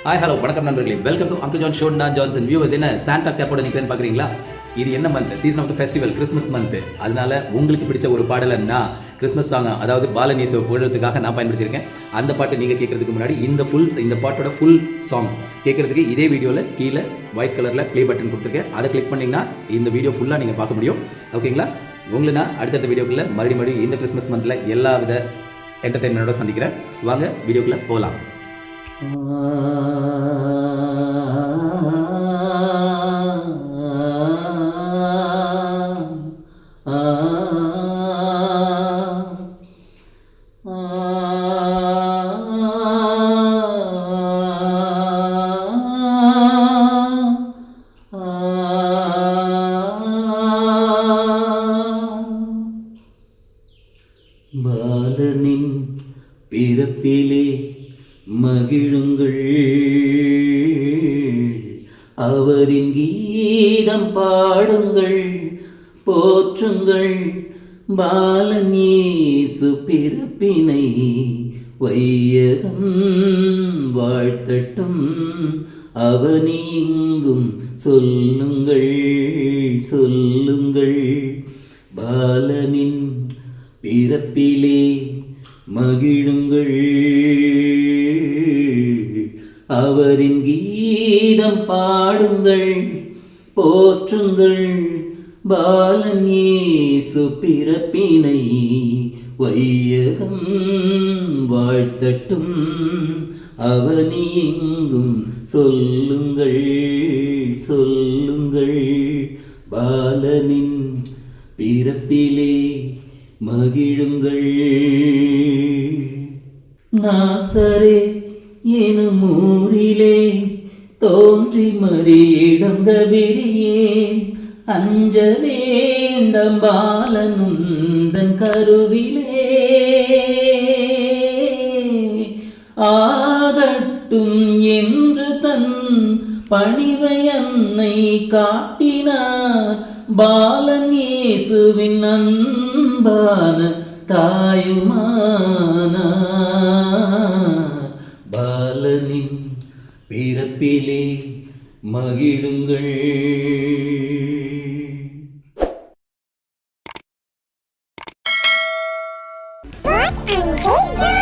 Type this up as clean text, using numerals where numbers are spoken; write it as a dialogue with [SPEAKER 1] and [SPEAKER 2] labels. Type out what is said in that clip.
[SPEAKER 1] Hi hello வணக்கம் நண்பர்களே, welcome to uncle John show. நான் ஜான்சன். வியூவர்ஸ், என்ன சாண்டா கேப்போட நிற்கிறேன்னு பார்க்குறீங்களா? இது என்ன month? Season of the festival, Christmas month. அதனால உங்களுக்கு பிடிச்ச ஒரு பாடலை நான் கிறிஸ்மஸ் சாங், அதாவது பாலநீசை போடுறதுக்காக நான் பயன்படுத்தியிருக்கேன். அந்த பாட்டு நீங்கள் கேட்கறதுக்கு முன்னாடி இந்த பாட்டோட ஃபுல் சாங் கேட்கறதுக்கு இதே வீடியோவில் கீழே ஒயிட் கலரில் ப்ளே பட்டன் கொடுத்துருக்கேன். அதை கிளிக் பண்ணிங்கன்னா இந்த வீடியோ ஃபுல்லாக நீங்கள் பார்க்க முடியும். ஓகேங்களா? உங்களை நான் அடுத்தடுத்த வீடியோக்குள்ளே மறுபடியும் இந்த கிறிஸ்மஸ் மந்தில் எல்லா வித என்டர்டெயின்மெண்ட்டோட சந்திக்கிறேன். வாங்க வீடியோக்குள்ளே போகலாம். பாலனின் பிறப்பிலே மகிழுங்கள், அவரின் கீதம் பாடுங்கள், போற்றுங்கள். பாலன் இயேசு பிறப்பினை வையகம் வாழ்த்தட்டும், அவனி எங்கும் சொல்லுங்கள் சொல்லுங்கள். பாலனின் பிறப்பிலே மகிழுங்கள், அவரின் கீதம் பாடுங்கள், போற்றுங்கள். பாலன் இயேசு பிறப்பினை வையகம் வாழ்த்தட்டும், அவனி எங்கும் சொல்லுங்கள் சொல்லுங்கள். பாலனின் பிறப்பிலே மகிழுங்கள். நாசரேத் எனும் ஊரிலே தோன்றி மரியிடம் கபிரியேல், அஞ்ச வேண்டாம் பாலனுந்தன் கருவிலே, ஆகட்டும் என்று தன் பணிவை அன்னை காட்டினார். பாலன் இயேசுவின் அன்பான தாயுமானார். பாலனின் பிறப்பிலே மகிழுங்கள்.
[SPEAKER 2] What's Uncle John?